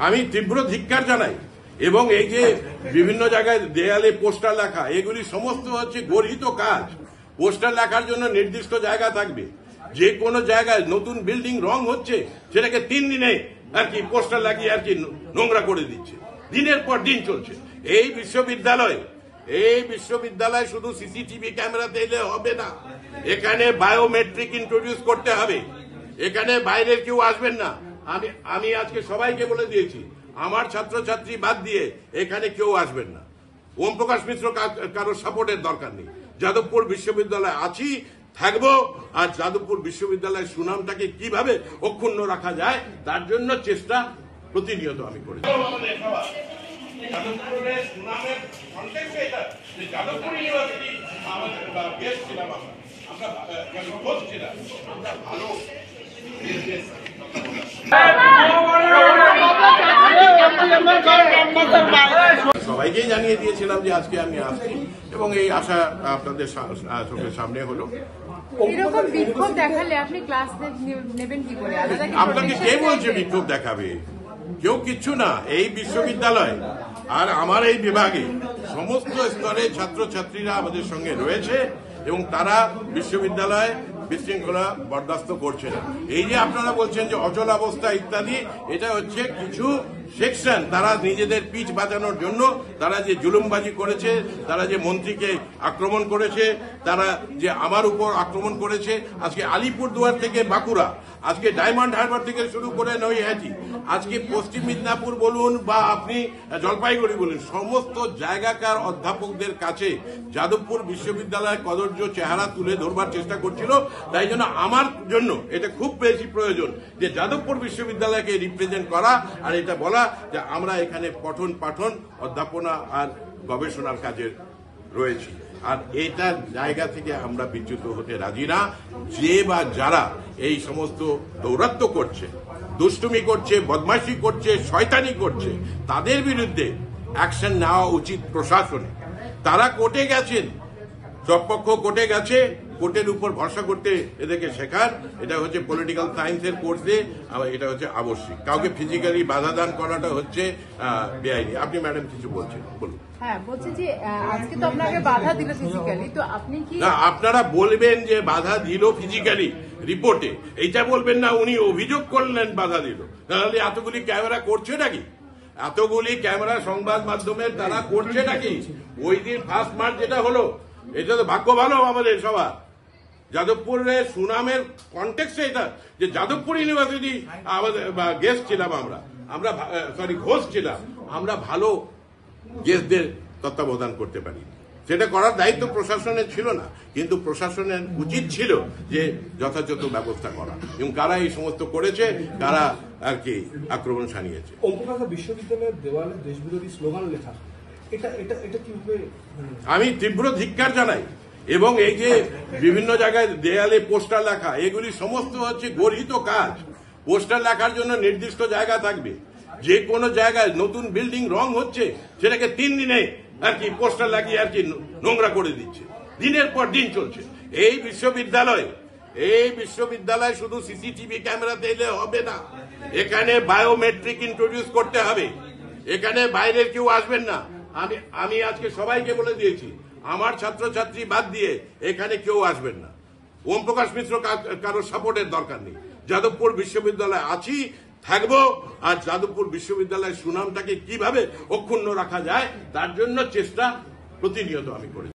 আমি তীব্র ধিক্কার জানাই এবং এই যে বিভিন্ন জায়গায় দেয়ালে পোস্টার লেখা এগুলি সমস্ত হচ্ছে গর্হিত কাজ। পোস্টার লেখার জন্য নির্দিষ্ট জায়গা থাকবে। যে কোনো জায়গায় নতুন বিল্ডিং রং হচ্ছে সেটাকে 3 দিনে আর কি পোস্টার লাগিয়ে আর কি নোংরা করে দিচ্ছে, দিনের পর দিন চলছে। এই বিশ্ববিদ্যালয় শুধু সিসিটিভি ক্যামেরাতে এলে হবে না, এখানে বায়োমেট্রিক ইন্ট্রোডিউস করতে হবে। এখানে বাইরের কেউ আসবেন না। আমি আজকে সবাইকে বলে দিয়েছি, আমার ছাত্রছাত্রী বাদ দিয়ে এখানে কেউ আসবেন না। ওম প্রকাশ মিশ্র কারোর সাপোর্টের দরকার নেই। যাদবপুর বিশ্ববিদ্যালয় আছি, থাকবো, আর যাদবপুর বিশ্ববিদ্যালয়ের সুনামটাকে কিভাবে অক্ষুণ্ণ রাখা যায় তার জন্য চেষ্টা প্রতিনিয়ত আমি করি। সবাইকেই জানিয়ে দিয়েছিলাম যে আজকে আমি আসছি এবং এই আশা আপনাদের চোখের সামনে হলো। আপনাকে কে বলছে বিক্ষোভ দেখাবে? কেউ কিচ্ছু না। এই বিশ্ববিদ্যালয় আর আমার এই বিভাগে সমস্ত স্তরে ছাত্রছাত্রীরা আমাদের সঙ্গে রয়েছে এবং তারা বিশ্ববিদ্যালয় বিশৃঙ্খলা বরদাস্ত করছে না। এই যে আপনারা বলছেন যে অচল অবস্থা ইত্যাদি, এটা হচ্ছে কিছু সেকশন তারা নিজেদের পিচ বাঁচানোর জন্য তারা যে জুলুমবাজি করেছে, তারা যে মন্ত্রীকে আক্রমণ করেছে, তারা যে আমার উপর আক্রমণ করেছে, আজকে আলিপুরদুয়ার থেকে বাঁকুড়া, আজকে ডায়মন্ড হারবার থেকে শুরু করে নৈহাটি, আজকে পশ্চিম মিদনাপুর বলুন বা আপনি জলপাইগুড়ি বলুন, সমস্ত জায়গাকার অধ্যাপকদের কাছে যাদবপুর বিশ্ববিদ্যালয়ের কদর্য চেহারা তুলে ধরবার চেষ্টা করছিল। তাই জন্য আমার জন্য এটা খুব বেশি প্রয়োজন যে যাদবপুর বিশ্ববিদ্যালয়কে রিপ্রেজেন্ট করা আর এটা বলা যে আমরা এখানে পঠন পাঠন অধ্যাপনা আর গবেষণার কাজে রয়েছি। আর এটা জায়গা থেকে আমরা বিচ্যুত হতে রাজি না। যে বা যারা এই সমস্ত দৌরাত্ম্য করছে, দুষ্টুমি করছে, বদমাইশি করছে, শয়তানি করছে, তাদের বিরুদ্ধে অ্যাকশন নেওয়া উচিত প্রশাসনে। তারা কোর্টে গেছেন, সব পক্ষ কোর্টে গেছে, কোর্টের উপর ভরসা করতে এদেরকে শেখার। এটা হচ্ছে পলিটিক্যাল সায়েন্সের কোর্সে, এটা হচ্ছে আবশ্যিক। কাউকে ফিজিক্যালি বাধা দান করাটা হচ্ছে বেআইনি। আপনি ম্যাডাম কিছু বলছেন, বলুন। হ্যাঁ, বলছি যে আজকে তো আপনাকে বাধা দিল ফিজিক্যালি, তো আপনি কি না, আপনারা বলবেন যে বাধা দিল ফিজিক্যালি রিপোর্টে, এইটা বলবেন না উনি অভিযোগ করলেন বাধা দিল। তাহলে এতগুলি ক্যামেরা করছে নাকি? এতগুলি ক্যামেরা সংবাদ মাধ্যমের তারা করছে নাকি? ওই দিন 1 মার্চ যেটা হলো, এটা তো ভাগ্য ভালো আমাদের সবার। যাদবপুরের সুনামের কনটেক্সটে এটা যে যাদবপুর ইউনিভার্সিটি আমাদের গেস্ট ছিলাম, আমরা ঘোষ ছিলাম, আমরা ভালো গেস্টদের তত্ত্বাবধান করতে পারি। সেটা করার দায়িত্ব প্রশাসনের ছিল না, কিন্তু প্রশাসনের উচিত ছিল যে যথাযথ ব্যবস্থা করা। এবং কারা এই সমস্ত করেছে, কারা আর কি আক্রমণ শানিয়েছে। বিশ্ববিদ্যালয়ের দেওয়ালে দেশবিরোধী স্লোগান লেখা, এটা কিভাবে? আমি তীব্র ধিক্কার জানাই এবং এই যে বিভিন্ন জায়গায় দেয়ালে পোস্টার লেখা এগুলি সমস্ত হচ্ছে গর্হিত কাজ। পোস্টার লেখার জন্য নির্দিষ্ট জায়গা থাকবে। যে কোনো জায়গায় নতুন বিল্ডিং রং হচ্ছে সেটাকে 3 দিনে আর কি পোস্টার লাগিয়ে আর কি নোংরা করে দিচ্ছে, দিনের পর দিন চলছে। এই বিশ্ববিদ্যালয় শুধু সিসিটিভি ক্যামেরাতে এলে হবে না, এখানে বায়োমেট্রিক ইন্ট্রোডিউস করতে হবে। এখানে বাইরের কেউ আসবেন না। আমি আজকে সবাইকে বলে দিয়েছি, আমার ছাত্রছাত্রী বাদ দিয়ে এখানে কেউ আসবেন না। ওম প্রকাশ মিশ্র কারোর সাপোর্টের দরকার নেই। যাদবপুর বিশ্ববিদ্যালয় আছি, থাকবো, আর যাদবপুর বিশ্ববিদ্যালয়ের সুনামটাকে কিভাবে অক্ষুণ্ণ রাখা যায় তার জন্য চেষ্টা প্রতিনিয়ত আমি করি।